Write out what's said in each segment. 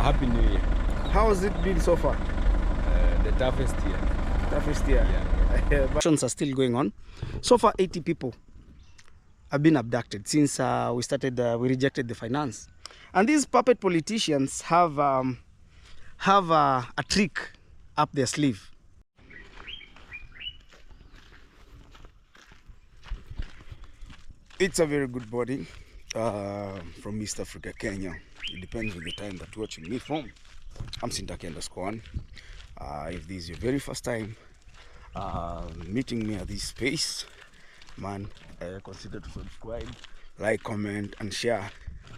Happy New Year. How has it been so far? The toughest year. Toughest year. Yeah. Abductions are still going on. So far, 80 people have been abducted since we rejected the finance. And these puppet politicians have a trick up their sleeve. It's a very good morning from East Africa, Kenya. It depends on the time that you're watching me from. I'm Sintaki_1. If this is your very first time meeting me at this space, man, consider to subscribe, like, comment, and share.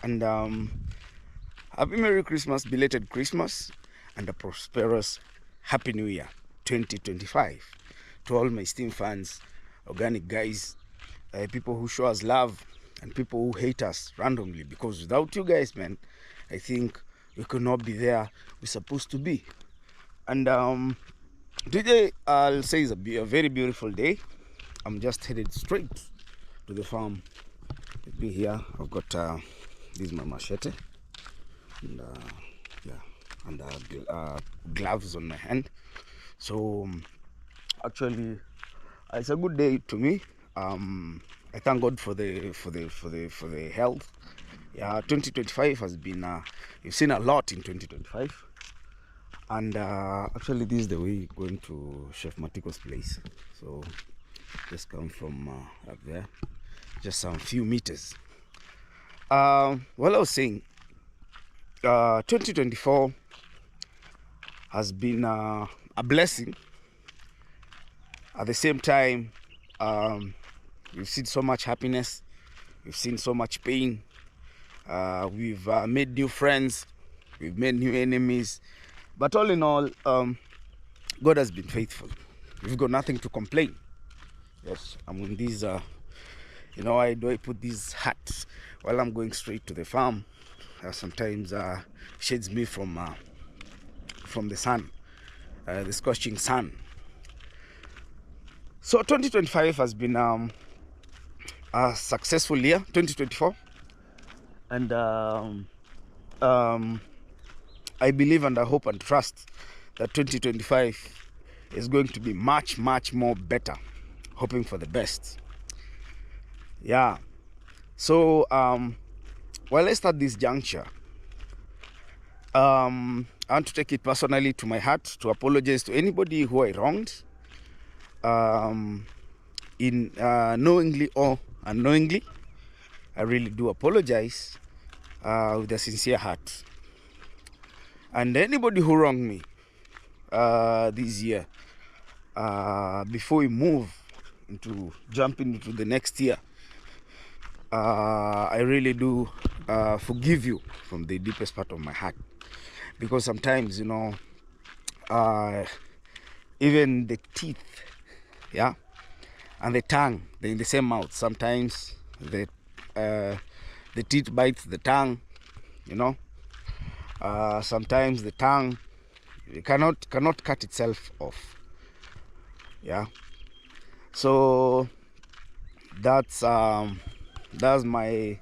And happy Merry Christmas, belated Christmas, and a prosperous Happy New Year 2025 to all my Steam fans, organic guys, people who show us love, and people who hate us randomly, because without you guys, man, I think we could not be there we're supposed to be. And today I'll say is a very beautiful day. I'm just headed straight to the farm. With me here, I've got this is my machete, and gloves on my hand. So actually, it's a good day to me. I thank God for the health. Yeah, 2025 has been you've seen a lot in 2025, and actually this is the way going to Chef Matiko's place. So just come from up there, just some few meters. Well, I was saying 2024 has been a blessing. At the same time, we've seen so much happiness, we've seen so much pain, we've made new friends, we've made new enemies, but all in all, God has been faithful. We've got nothing to complain. Yes, I'm in these, why do I put these hats while I'm going straight to the farm? Sometimes shades me from the sun, the scorching sun. So 2025 has been a successful year, 2024, and I believe and I hope and trust that 2025 is going to be much more better, hoping for the best. Yeah, so well, let's start this juncture. I want to take it personally to my heart to apologize to anybody who I wronged, in knowingly or unknowingly. I really do apologize with a sincere heart. And anybody who wronged me this year, before we jump into the next year, I really do forgive you from the deepest part of my heart, because sometimes, even the teeth, yeah, and the tongue, they're in the same mouth. Sometimes the teeth bites the tongue, sometimes the tongue cannot cut itself off. Yeah, so that's my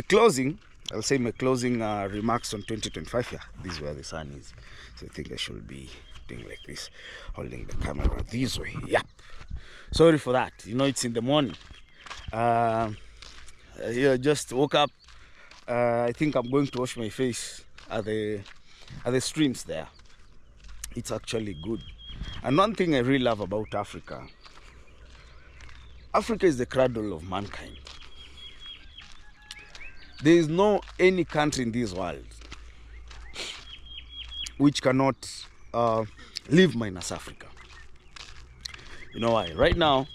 closing. I'll say my closing remarks on 2025. Yeah, this is where the sun is, so I think I should be doing like this, holding the camera this way. Yeah, sorry for that. It's in the morning. Just woke up. I think I'm going to wash my face at the streams there. It's actually good. And one thing I really love about Africa is the cradle of mankind. There is no any country in this world which cannot live minus Africa. You know why? Right now,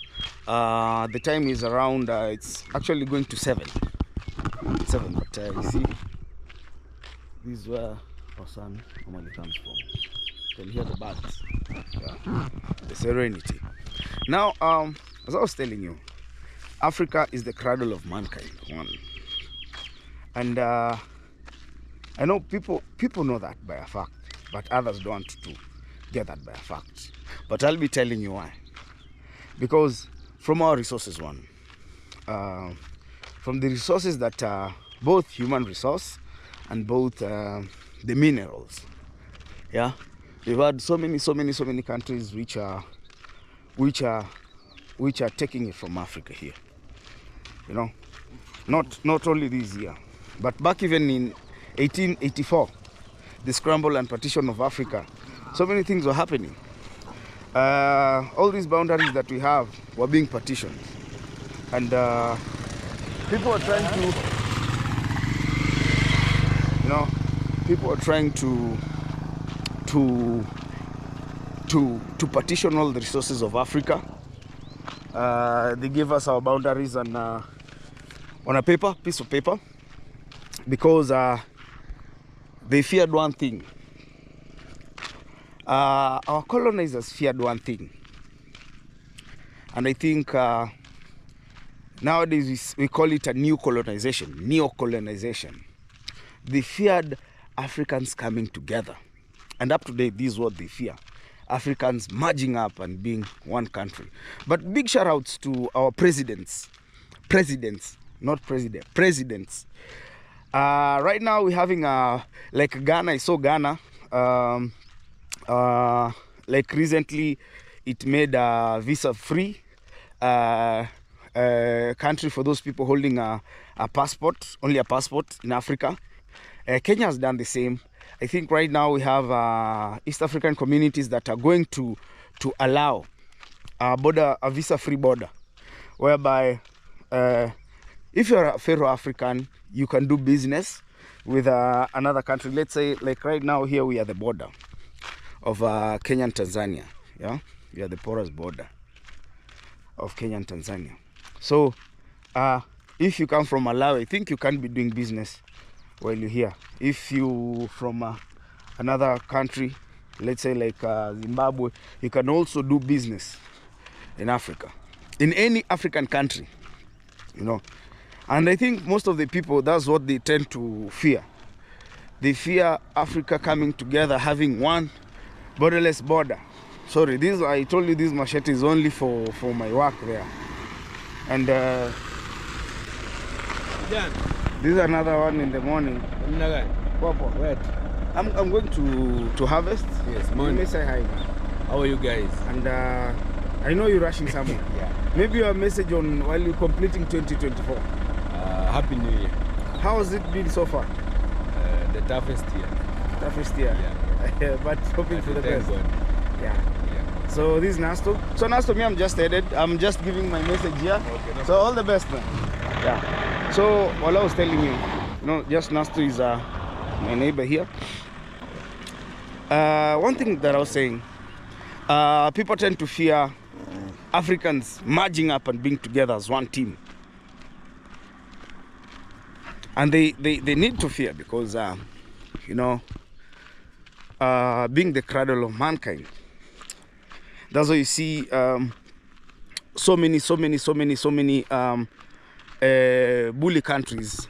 the time is around, it's actually going to 7, but you see, this is where our sun normally comes from. You can hear the birds, yeah, the serenity. Now, as I was telling you, Africa is the cradle of mankind, one. And I know people know that by a fact, but others don't want to get that by a fact. But I'll be telling you why. Because from our resources, from the resources that both human resource and both the minerals. Yeah, we've had so many countries which are taking it from Africa here. You know, not only this year, but back even in 1884, the scramble and partition of Africa, so many things were happening. All these boundaries that we have were being partitioned, and people were trying to, to partition all the resources of Africa. They gave us our boundaries on a piece of paper, because they feared one thing. Our colonizers feared one thing, and I think nowadays we call it a neo-colonization. They feared Africans coming together, and up to date, this is what they fear: Africans merging up and being one country. But big shout outs to our presidents. Right now we're having like Ghana. I saw Ghana. Like recently, it made a visa-free country for those people holding a passport, only a passport in Africa. Kenya has done the same. I think right now we have East African communities that are going to allow a visa-free border, whereby if you're a fellow African, you can do business with another country. Let's say, like right now here, we are the border of Kenya and Tanzania. Yeah, we are the porous border of Kenya and Tanzania. So if you come from Malawi, I think you can't be doing business while you're here. If you from another country, let's say like Zimbabwe, you can also do business in Africa, in any African country, And I think most of the people, that's what they tend to fear. They fear Africa coming together, having one borderless border. Sorry, I told you this machete is only for my work there. And this is another one in the morning. Wait. I'm going to harvest. Yes, morning. You may say hi. How are you guys? And I know you're rushing somewhere. Yeah. Maybe your message on while you're completing 2024. Happy New Year. How has it been so far? The toughest year. Toughest year. Yeah. But hoping for the best. God. Yeah. So this is Nasto. So Nasto, me, I'm just headed. I'm just giving my message here. Okay, so all the best, man. Yeah. So while I was telling you, just Nasto is my neighbor here. One thing that I was saying, people tend to fear Africans merging up and being together as one team. And they need to fear because, being the cradle of mankind, that's why you see so many bully countries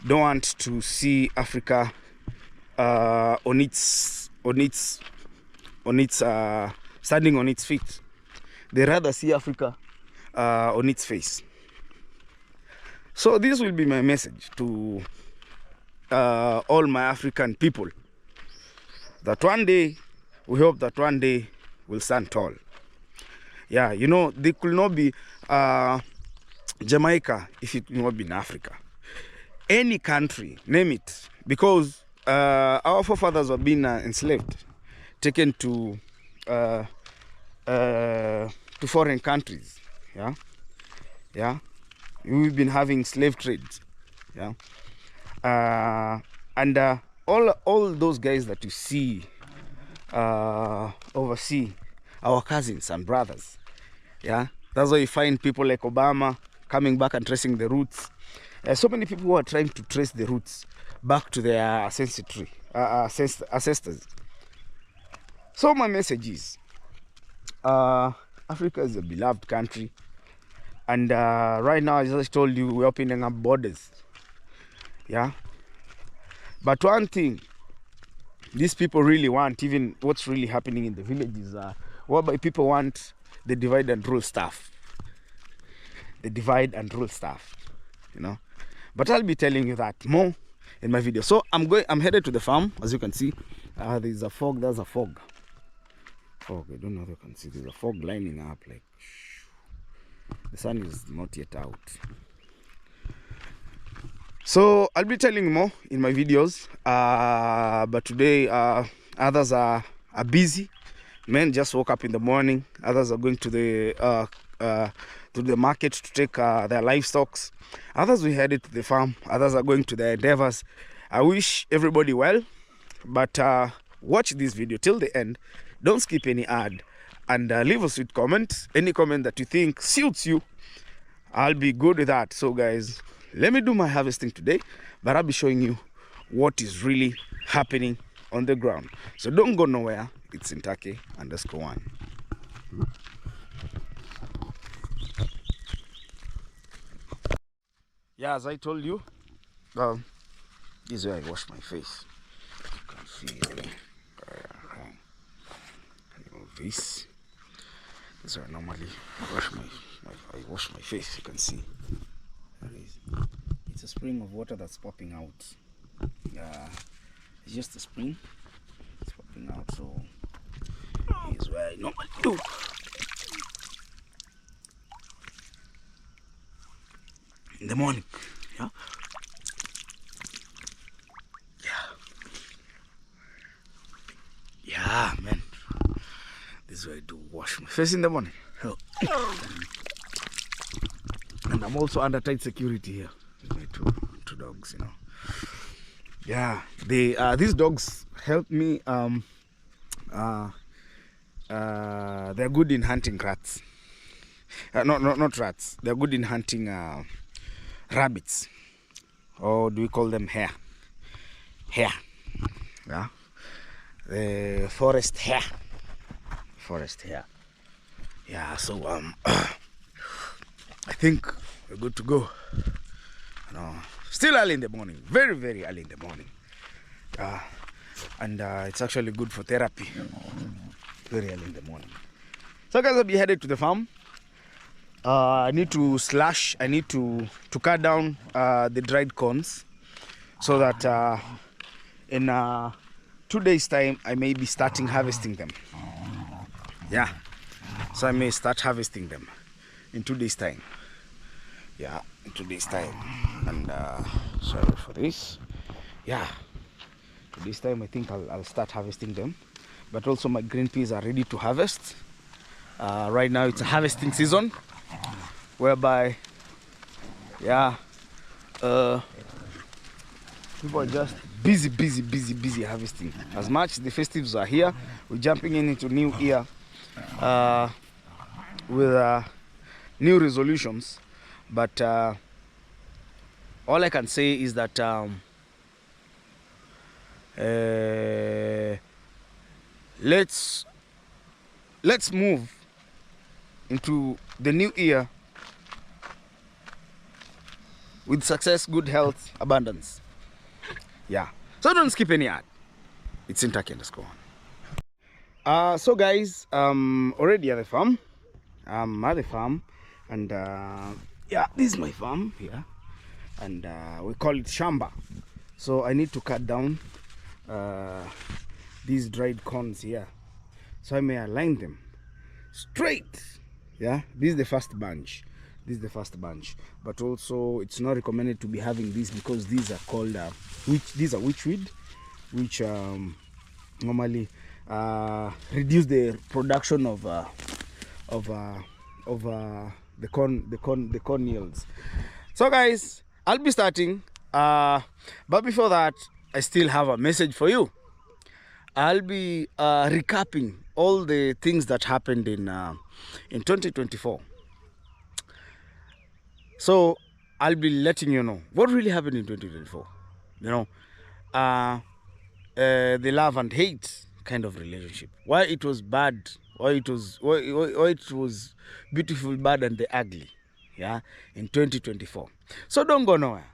don't want to see Africa on its standing on its feet. They rather see Africa on its face. So this will be my message to all my African people, that one day, we hope that one day we'll stand tall. Yeah, they could not be Jamaica if it will not be in Africa. Any country, name it, because our forefathers have been enslaved, taken to foreign countries. Yeah. We've been having slave trades, and all those guys that you see overseas, our cousins and brothers, that's why you find people like Obama coming back and tracing the roots. So many people who are trying to trace the roots back to their ancestors. So my message is, Africa is a beloved country. And right now, as I told you, we're opening up borders. Yeah. But one thing these people really want, even what's really happening in the villages, whereby people want the divide and rule stuff. The divide and rule stuff, But I'll be telling you that more in my video. So I'm headed to the farm. As you can see, there's a fog. There's a fog. I don't know if you can see. There's a fog lining up. Like the sun is not yet out. So I'll be telling you more in my videos. But today others are busy. Men just woke up in the morning. Others are going to the market to take their livestock. Others we headed to the farm. Others are going to their endeavors. I wish everybody well. But watch this video till the end. Don't skip any ad. And leave a sweet comment. Any comment that you think suits you, I'll be good with that. So guys, let me do my harvesting today. But I'll be showing you what is really happening on the ground. So don't go nowhere. It's Intake_1. Yeah, as I told you, this is where I wash my face. You can see me. This is where I normally wash my face. You can see. It's a spring of water that's popping out. It's just a spring. It's popping out, so here's where I normally do. In the morning, yeah, man. This is where I do wash my face in the morning. And I'm also under tight security here with my two dogs, you know. Yeah, these dogs help me. They're good in hunting rats. Not rats. They're good in hunting rabbits, or do we call them hare? Hare, yeah. The forest hare. Yeah. So I think we're good to go. Still early in the morning, very, very early in the morning. And it's actually good for therapy. Very early in the morning. So guys, I'll be headed to the farm. I need to slash. I need to cut down the dried corns, so that in 2 days' time I may be starting harvesting them. Yeah. So I may start harvesting them in 2 days' time. Yeah, in 2 days' time. And sorry for this. Yeah, 2 days' time I think I'll start harvesting them. But also my green peas are ready to harvest. Right now it's a harvesting season, whereby people are just busy harvesting. As much the festives are here, we're jumping into new year with new resolutions. But all I can say is that let's move into the new year with success, good health, abundance. Yeah. So don't skip any ad. It's Intake_1. So guys, already at the farm. I'm at the farm, and yeah, this is my farm here, and we call it shamba. So I need to cut down these dried corns here, so I may align them straight. Yeah, this is the first bunch. But also it's not recommended to be having these, because these are called witchweed, which normally reduce the production of the corn yields. So guys, I'll be starting, but before that I still have a message for you. I'll be recapping all the things that happened in 2024. So I'll be letting you know what really happened in 2024. You know, the love and hate kind of relationship. Why it was bad, why it was beautiful, bad, and the ugly. Yeah, in 2024. So don't go nowhere.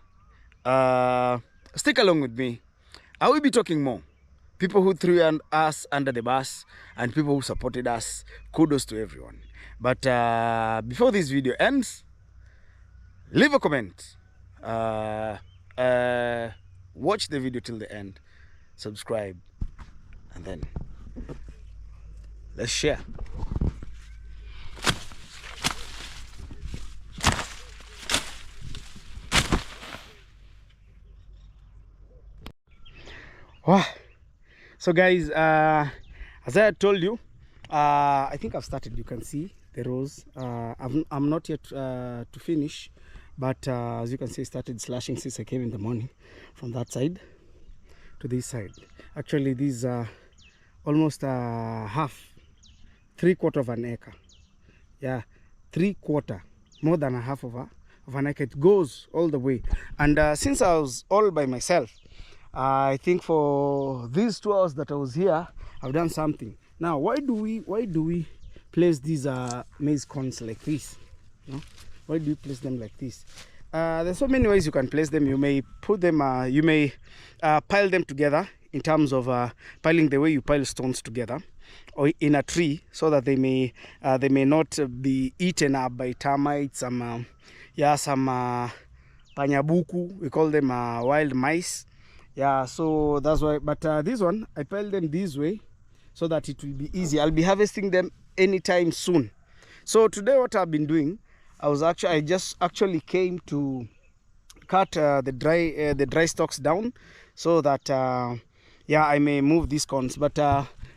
Stick along with me. I will be talking more. People who threw us under the bus and people who supported us. Kudos to everyone. But before this video ends, leave a comment. watch the video till the end, subscribe, and then let's share. Wow. So guys, as I had told you, I think I've started. You can see the rows. I'm not yet to finish, but as you can see, I started slashing since I came in the morning from that side to this side. Actually, these are almost half, 3/4 of an acre. Yeah, 3/4, more than a half of an acre. It goes all the way. And since I was all by myself, I think for these 2 hours that I was here, I've done something. Now, why do we place these maize cones like this? You know? Why do you place them like this? There's so many ways you can place them. You may put them, you may pile them together in terms of piling the way you pile stones together, or in a tree, so that they may not be eaten up by termites. Some panyabuku, we call them wild mice. Yeah, so that's why. But this one, I pile them this way so that it will be easy. I'll be harvesting them anytime soon. So today, what I've been doing, I just actually came to cut the dry stalks down so that yeah, I may move these corns. But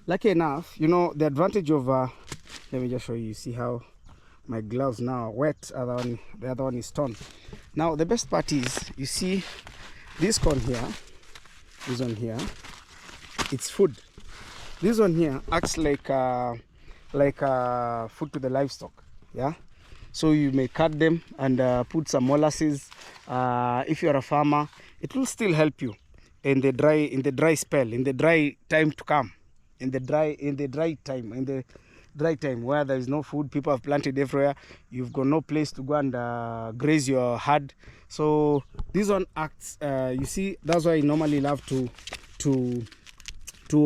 lucky enough, you know, the advantage of let me just show you. See how my gloves now are wet. The other one is torn. Now the best part is, you see this corn here. This one here, it's food. This one here acts like food to the livestock. Yeah, so you may cut them and put some molasses. If you're a farmer, it will still help you in the dry spell, in the dry time to come, in the dry time where there is no food. People have planted everywhere. You've got no place to go and graze your herd. So this one acts, you see, that's why I normally love to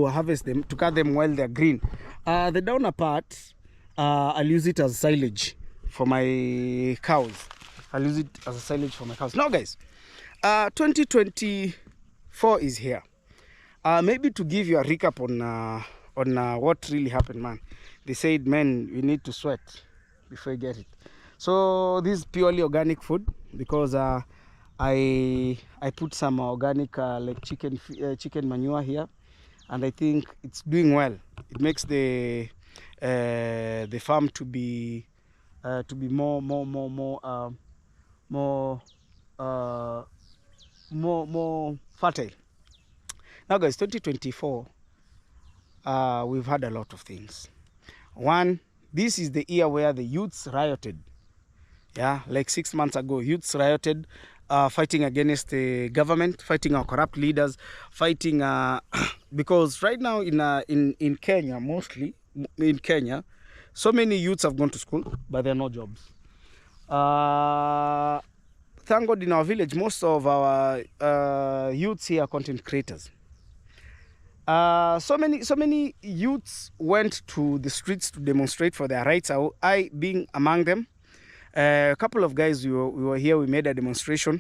harvest them, to cut them while they're green. The downer part, I'll use it as silage for my cows. I'll use it as a silage for my cows. Now guys, 2024 is here. Maybe to give you a recap on what really happened, man. They said, man, you need to sweat before you get it. So this is purely organic food, because I put some organic like chicken manure here, and I think it's doing well. It makes the farm to be more fertile. Now guys, 2024, we've had a lot of things. One, this is the year where the youths rioted. Yeah, like 6 months ago, youths rioted, fighting against the government, fighting our corrupt leaders, fighting because right now in Kenya, mostly in Kenya, so many youths have gone to school, but there are no jobs. Thank God, in our village, most of our youths here are content creators. So many youths went to the streets to demonstrate for their rights, I being among them. A couple of guys, we were here, we made a demonstration.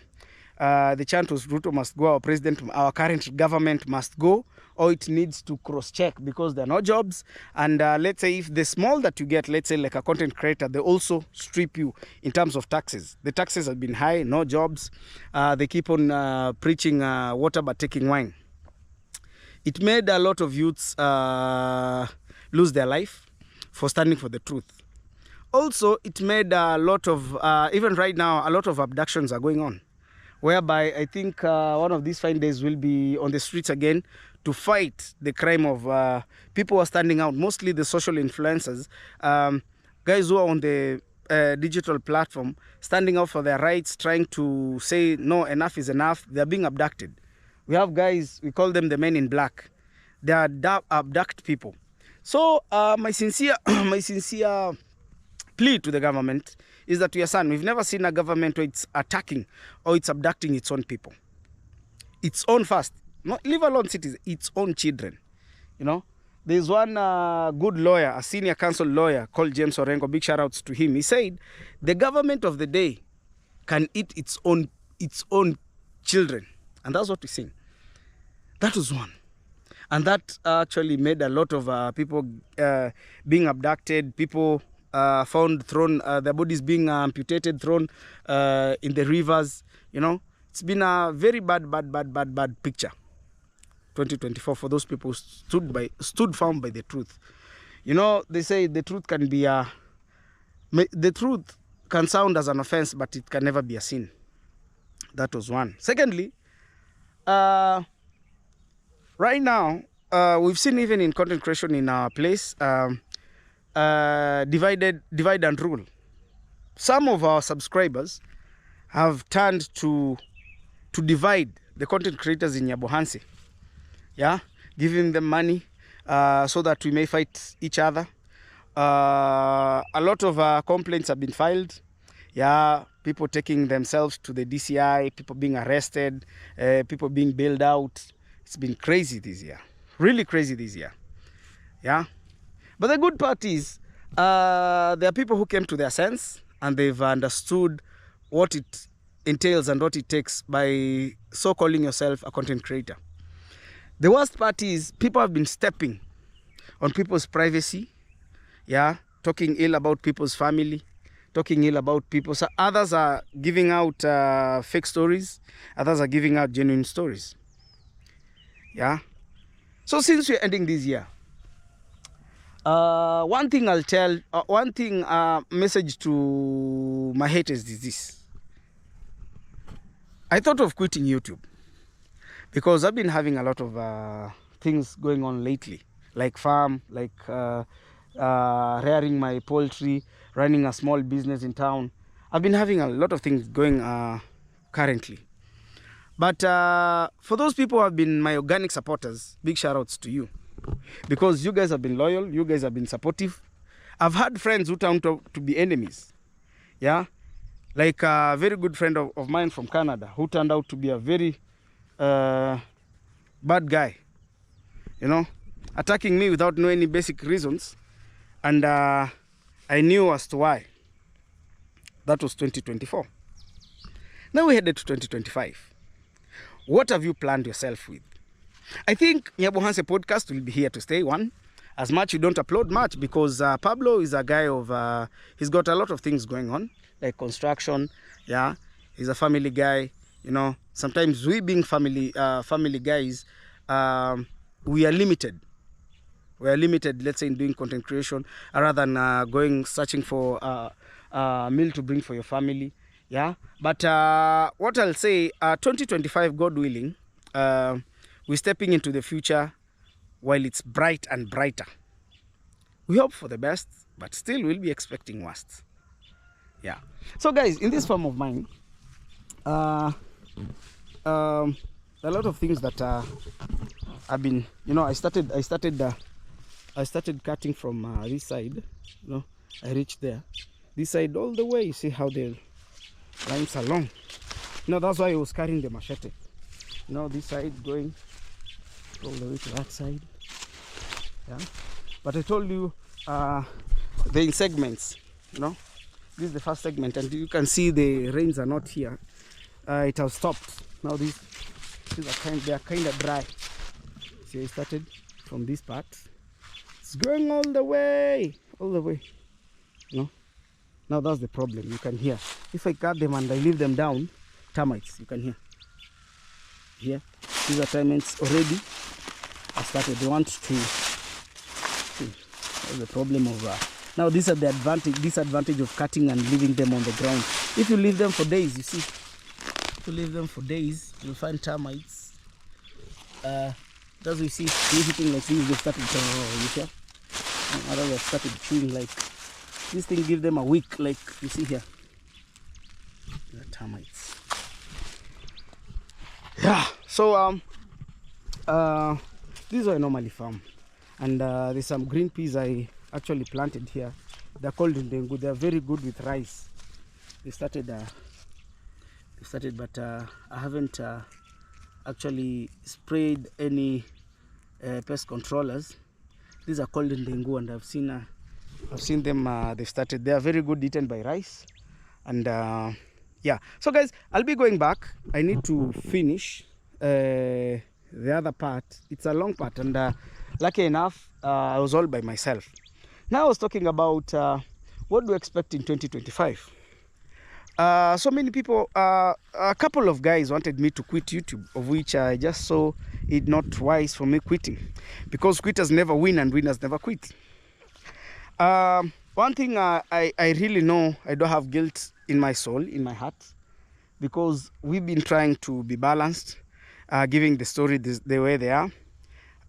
The chant was, Ruto must go, our president, our current government must go, or it needs to cross-check, because there are no jobs. And let's say if the small that you get, let's say like a content creator, they also strip you in terms of taxes. The taxes have been high, no jobs. They keep on preaching water but taking wine. It made a lot of youths lose their life for standing for the truth. Also, it made a lot of, even right now, a lot of abductions are going on, whereby I think one of these fine days will be on the streets again to fight the crime of people who are standing out, mostly the social influencers, guys who are on the digital platform, standing up for their rights, trying to say, no, enough is enough. They're being abducted. We have guys, we call them the men in black. They are abduct people. So my sincere plea to the government is that, we've never seen a government where it's attacking or it's abducting its own people. Its own first. Not leave alone citizens, its own children. You know, there's one good lawyer, a senior counsel lawyer called James Orengo. Big shout outs to him. He said, the government of the day can eat its own children. And that's what we're seeing. That was one. And that actually made a lot of people being abducted, people found thrown, their bodies being amputated, thrown in the rivers. You know, it's been a very bad picture. 2024 for those people who stood firm by the truth. You know, they say the truth can be the truth can sound as an offense, but it can never be a sin. That was one. Secondly, right now, we've seen even in content creation in our place, divide and rule. Some of our subscribers have turned to divide the content creators in Nyabohansi. Yeah, giving them money so that we may fight each other. A lot of complaints have been filed. Yeah, people taking themselves to the DCI, people being arrested, people being bailed out. It's been crazy this year, really crazy this year. Yeah, but the good part is there are people who came to their sense and they've understood what it entails and what it takes by so calling yourself a content creator. The worst part is people have been stepping on people's privacy, yeah, talking ill about people's family, talking ill about people. So others are giving out fake stories, others are giving out genuine stories. Yeah. So since we're ending this year, one thing I'll tell, message to my haters is this. I thought of quitting YouTube because I've been having a lot of things going on lately, like farm, like rearing my poultry, running a small business in town. I've been having a lot of things going currently. But for those people who have been my organic supporters, big shout outs to you. Because you guys have been loyal, you guys have been supportive. I've had friends who turned to be enemies. Yeah, like a very good friend of mine from Canada who turned out to be a very bad guy. You know, attacking me without knowing any basic reasons. And I knew as to why. That was 2024. Now we're headed to 2025. What have you planned yourself with? I think Nyabohansi podcast will be here to stay. One, as much you don't upload much because Pablo is a guy of, he's got a lot of things going on, like construction. Yeah, he's a family guy. You know, sometimes we being family guys, we are limited. We are limited, let's say, in doing content creation rather than going searching for a meal to bring for your family. Yeah, but what I'll say, 2025, God willing, we're stepping into the future while it's bright and brighter. We hope for the best, but still we'll be expecting worst. Yeah. So guys, in this farm of mine, a lot of things that I've been, you know, I started cutting from this side. You know, I reached there. This side all the way. You see how the lines are long. You know, that's why I was carrying the machete. You know, this side going all the way to that side. Yeah. But I told you they're in segments. You know, this is the first segment, and you can see the rains are not here. It has stopped. Now they are kind of dry. See, I started from this part. It's going all the way. You know. Now that's the problem. You can hear. If I cut them and I leave them down, termites. You can hear. Here, these are termites already. I started. They want to. That's the problem of. Now these are the disadvantage of cutting and leaving them on the ground. If you leave them for days, you see. If you leave them for days, you'll find termites. As we see, hitting like this, they started. You hear? They started chewing like. This thing give them a week, like you see here. The termites. Yeah. So this is where I normally farm, and there's some green peas I actually planted here. They're called ndengu. They're very good with rice. They started, but I haven't actually sprayed any pest controllers. These are called ndengu, and I've seen them. They've started. They are very good eaten by rice, and yeah. So guys, I'll be going back. I need to finish the other part, it's a long part, and lucky enough, I was all by myself. Now I was talking about what do you expect in 2025. So many people, a couple of guys wanted me to quit YouTube, of which I just saw it not wise for me quitting, because quitters never win and winners never quit. One thing I really know, I don't have guilt in my soul, in my heart, because we've been trying to be balanced, giving the story the way they are.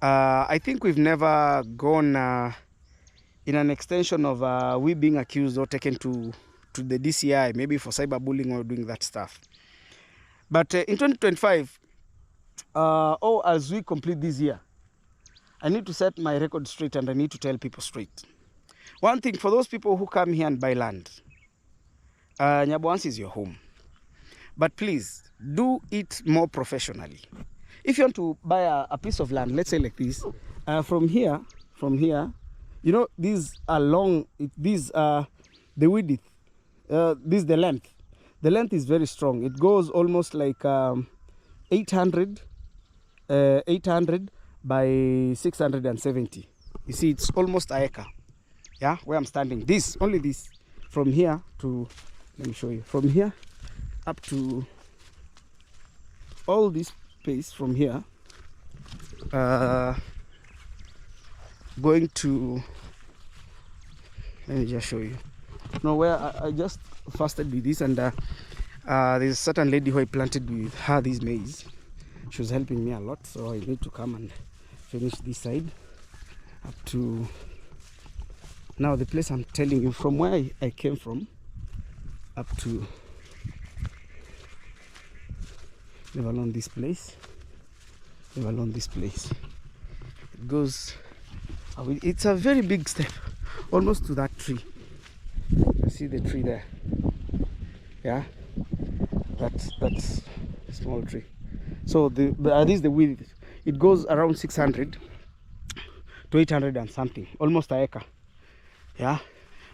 I think we've never gone in an extension of we being accused or taken to the DCI, maybe for cyberbullying or doing that stuff. But in 2025, as we complete this year, I need to set my record straight, and I need to tell people straight. One thing, for those people who come here and buy land, Nyaboans is your home. But please, do it more professionally. If you want to buy a piece of land, let's say like this, from here, you know, these are long, these are the width, this is the length. The length is very strong. It goes almost like 800 by 670. You see, it's almost an acre. Yeah, where I'm standing. This, only this, from here to, let me show you, from here up to all this space from here, going to, let me just show you. No, where I just fasted with this, and there's a certain lady who I planted with her this maize. She was helping me a lot, so I need to come and finish this side up to now. The place I'm telling you, from where I came from up to leave alone this place, leave alone this place. It goes, it's a very big step, almost to that tree. You see the tree there? Yeah, that's a small tree. So this is the width. It goes around 600 to 800 and something, almost an acre. Yeah,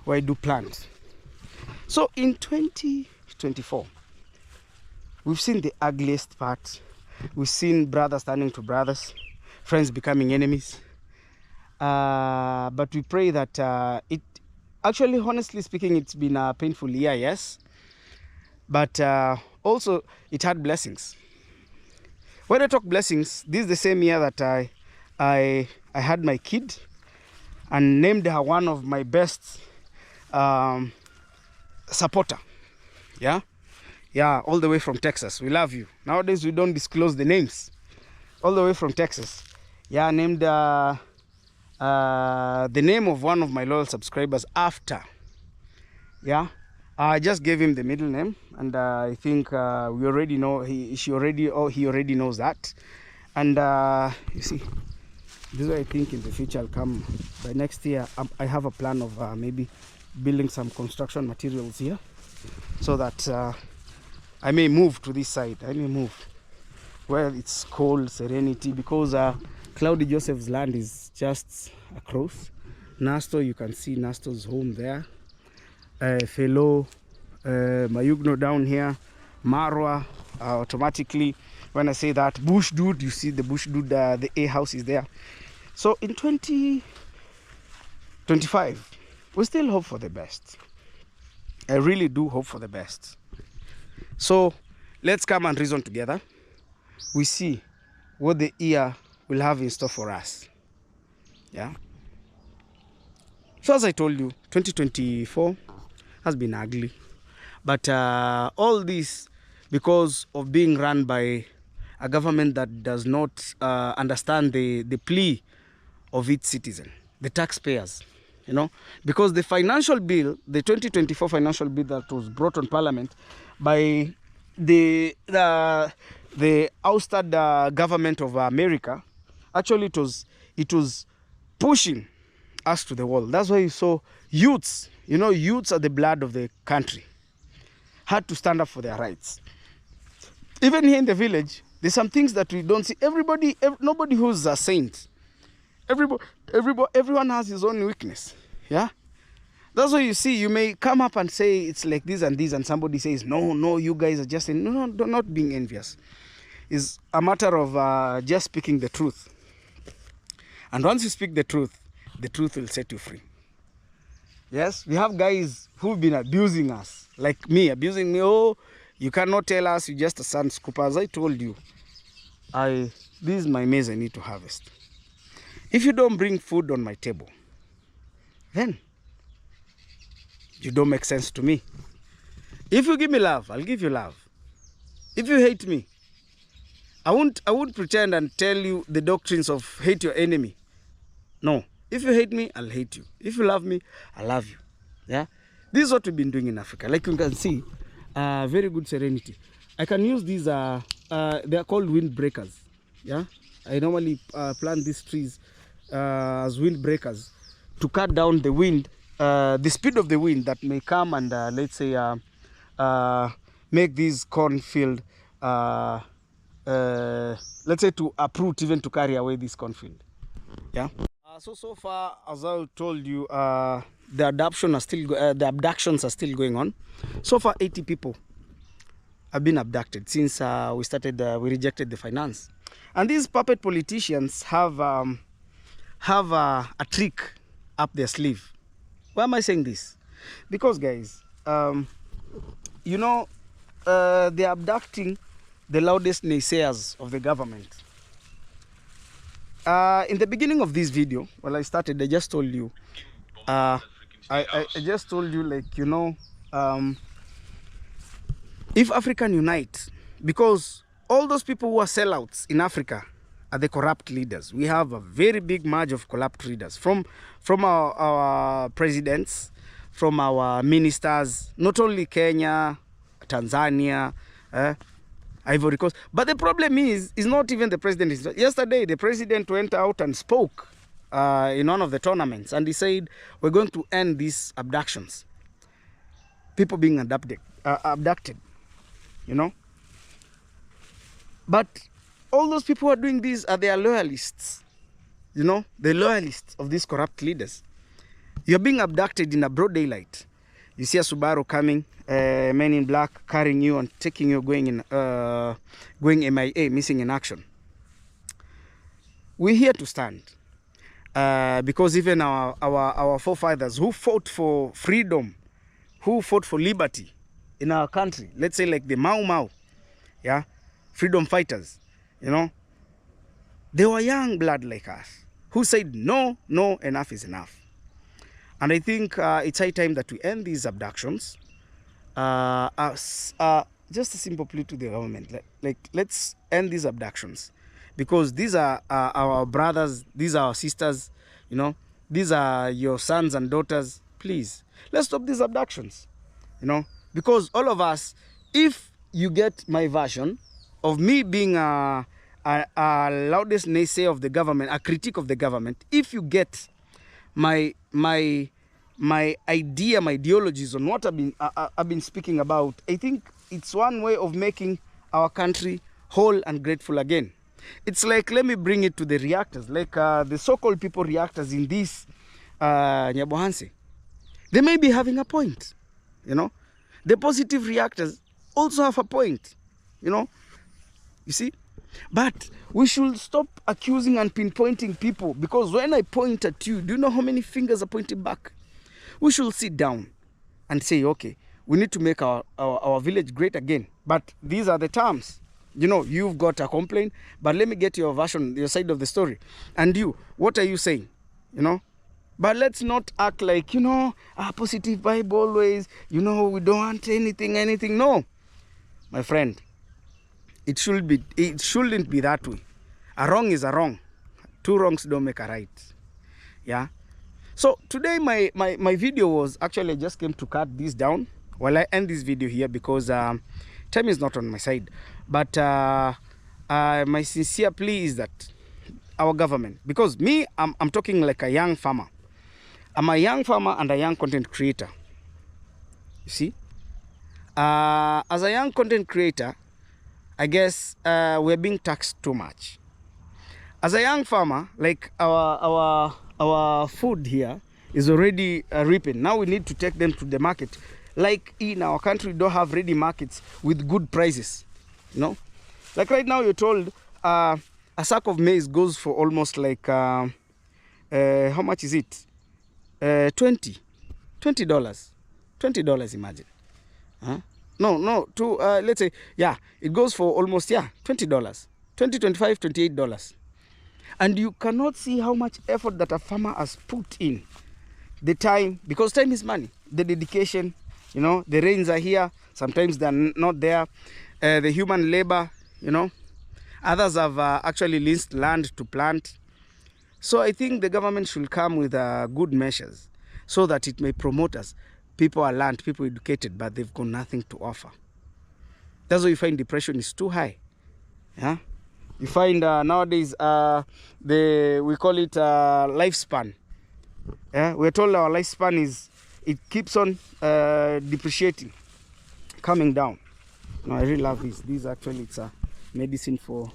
where I do plants. So in 2024, we've seen the ugliest part. We've seen brothers turning to brothers, friends becoming enemies. But we pray that it actually, honestly speaking, it's been a painful year, yes. But also, it had blessings. When I talk blessings, this is the same year that I had my kid and named her one of my best supporter. Yeah, all the way from Texas. We love you. Nowadays we don't disclose the names. All the way from Texas. Yeah, named the name of one of my loyal subscribers after. Yeah, I just gave him the middle name, and I think we already know he already knows that. And you see, this is why I think in the future I'll come by next year. I have a plan of maybe building some construction materials here, so that I may move to this side. I may move where it's cold, serenity, because Cloudy Joseph's land is just across. Nasto, you can see Nasto's home there. Fellow, Mayugno down here, Marwa, automatically, when I say that, Bush Dude, you see the Bush Dude, the A house is there. So in 2025, we still hope for the best. I really do hope for the best. So let's come and reason together. We see what the year will have in store for us. Yeah. So as I told you, 2024 has been ugly, but all this because of being run by a government that does not understand the plea of its citizen, the taxpayers. You know, because the financial bill, the 2024 financial bill that was brought on Parliament by the ousted government of America, actually it was pushing us to the wall. That's why you saw youths, you know, youths are the blood of the country, had to stand up for their rights. Even here in the village, there's some things that we don't see. Nobody who's a saint. Everyone has his own weakness. Yeah. That's why you see, you may come up and say it's like this and this, and somebody says, no, you guys are just saying, no, not being envious. is a matter of just speaking the truth. And once you speak the truth will set you free. Yes, we have guys who've been abusing us, like me, abusing me. Oh, you cannot tell us, you're just a sand scooper. As I told you, this is my maize I need to harvest. If you don't bring food on my table, then you don't make sense to me. If you give me love, I'll give you love. If you hate me, I won't pretend and tell you the doctrines of hate your enemy. No. If you hate me, I'll hate you. If you love me, I'll love you. Yeah? This is what we've been doing in Africa. Like you can see, very good serenity. I can use these, they are called windbreakers. Yeah? I normally plant these trees as windbreakers to cut down the wind, the speed of the wind that may come and, let's say, make this cornfield, let's say, to uproot, even to carry away this cornfield. Yeah? So far, as I told you, the abductions are still going on. So far, 80 people have been abducted since we rejected the finance. And these puppet politicians have a trick up their sleeve. Why am I saying this? Because, guys, you know, they're abducting the loudest naysayers of the government. In the beginning of this video, when I started, I just told you, I just told you, like, you know, if Africa unite, because all those people who are sellouts in Africa are the corrupt leaders. We have a very big march of corrupt leaders from our presidents, from our ministers, not only Kenya, Tanzania, Ivory Coast. But the problem is not even the president. Yesterday, the president went out and spoke in one of the tournaments, and he said, we're going to end these abductions. People being abducted, you know. But all those people who are doing this are their loyalists, you know, the loyalists of these corrupt leaders. You're being abducted in a broad daylight. You see a Subaru coming, men in black carrying you and taking you, going MIA, missing in action. We're here to stand because even our forefathers who fought for freedom, who fought for liberty in our country, let's say like the Mau Mau, yeah, freedom fighters, you know, they were young blood like us who said no, enough is enough. And I think it's high time that we end these abductions. Just a simple plea to the government. Let's end these abductions. Because these are our brothers, these are our sisters, you know, these are your sons and daughters. Please, let's stop these abductions, you know. Because all of us, if you get my version of me being a loudest naysayer of the government, a critique of the government, if you get my idea, my ideologies on what I've been speaking about, I think it's one way of making our country whole and grateful again. It's like, let me bring it to the reactors, like the so-called people reactors in this Nyabohanse. They may be having a point, you know. The positive reactors also have a point, you know. You see? But we should stop accusing and pinpointing people, because when I point at you, do you know how many fingers are pointing back? We should sit down and say, okay, we need to make our village great again. But these are the terms. You know, you've got a complaint, but let me get your version, your side of the story. And you, what are you saying? You know? But let's not act like, you know, a positive vibe always, you know, we don't want anything. No, my friend, it shouldn't be that way. A wrong is a wrong. Two wrongs don't make a right. Yeah. So today my video was actually, I just came to cut this down while I end this video here, because time is not on my side. But my sincere plea is that our government, because me, I'm talking like a young farmer. I'm a young farmer and a young content creator. You see? As a young content creator, I guess we're being taxed too much. As a young farmer, like our food here is already ripened. Now we need to take them to the market. Like in our country, we don't have ready markets with good prices. You know, Like right now, you're told a sack of maize goes for almost like how much is it? $20. $20. Imagine. Huh? No. Let's say, yeah, it goes for almost, yeah, $20. $20, $25, $28. And you cannot see how much effort that a farmer has put in. The time, because time is money. The dedication, you know, the rains are here. Sometimes they're not there. The human labor, you know. Others have actually leased land to plant. So I think the government should come with good measures so that it may promote us. People are learned, people educated, but they've got nothing to offer. That's why you find depression is too high. Yeah? You find nowadays we call it lifespan. Yeah? We're told our lifespan it keeps on depreciating, coming down. No, I really love this. This actually, it's a medicine for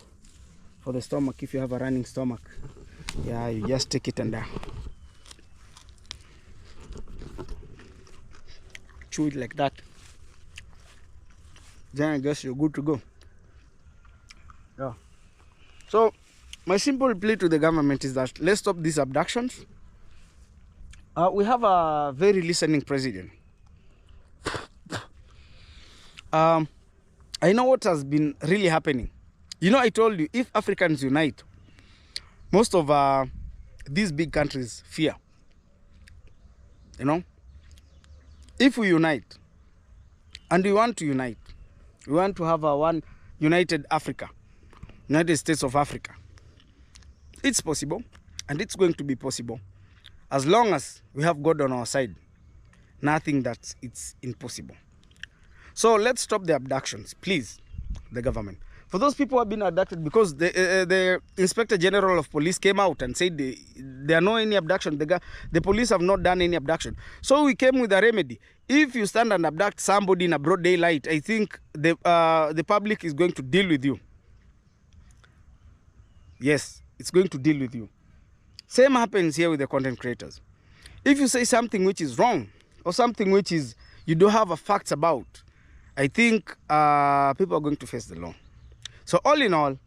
the stomach. If you have a running stomach, yeah, you just take it and chew it like that. Then I guess you're good to go. Yeah. So my simple plea to the government is that let's stop these abductions. We have a very listening president. I know what has been really happening. You know, I told you, if Africans unite, most of these big countries fear. You know, if we unite, and we want to unite, we want to have a one united Africa, United States of Africa. It's possible, and it's going to be possible. As long as we have God on our side, nothing that it's impossible. So let's stop the abductions, please, the government. For those people who have been abducted, because the Inspector General of Police came out and said there are no any abduction. The police have not done any abduction. So we came with a remedy. If you stand and abduct somebody in a broad daylight, I think the public is going to deal with you. Yes, it's going to deal with you. Same happens here with the content creators. If you say something which is wrong or something which is you don't have a facts about, I think people are going to face the law. So all in all,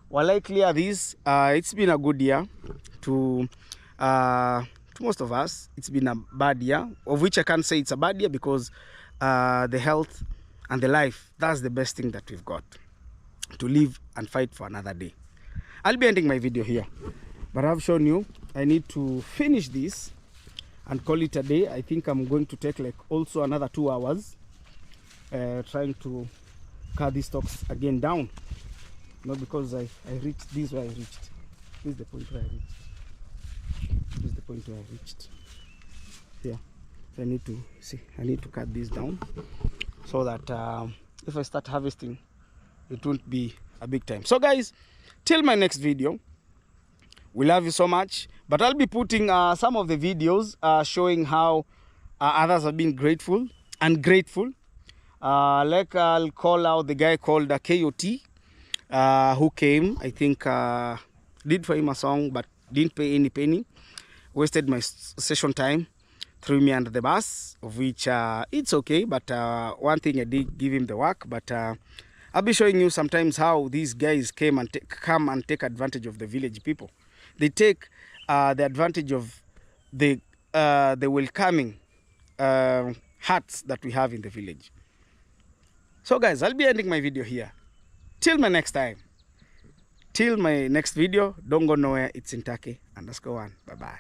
while I clear this, it's been a good year to most of us. It's been a bad year, of which I can't say it's a bad year because the health and the life, that's the best thing that we've got, to live and fight for another day. I'll be ending my video here, but I've shown you I need to finish this and call it a day. I think I'm going to take like also another 2 hours trying to cut these stocks again down. Not because I reached this where I reached. This is the point where I reached. This is the point where I reached. Here. So I need to see. I need to cut this down so that if I start harvesting, it won't be a big time. So guys, till my next video, we love you so much. But I'll be putting some of the videos showing how others have been grateful and grateful. Like I'll call out the guy called KOT. Who came, I think, did for him a song, but didn't pay any penny. Wasted my session time, threw me under the bus, of which it's okay. But one thing, I did give him the work. But I'll be showing you sometimes how these guys come and take advantage of the village people. They take the advantage of the welcoming hearts that we have in the village. So guys, I'll be ending my video here. Till my next time. Till my next video. Don't go nowhere. It's Intake_1. Bye-bye.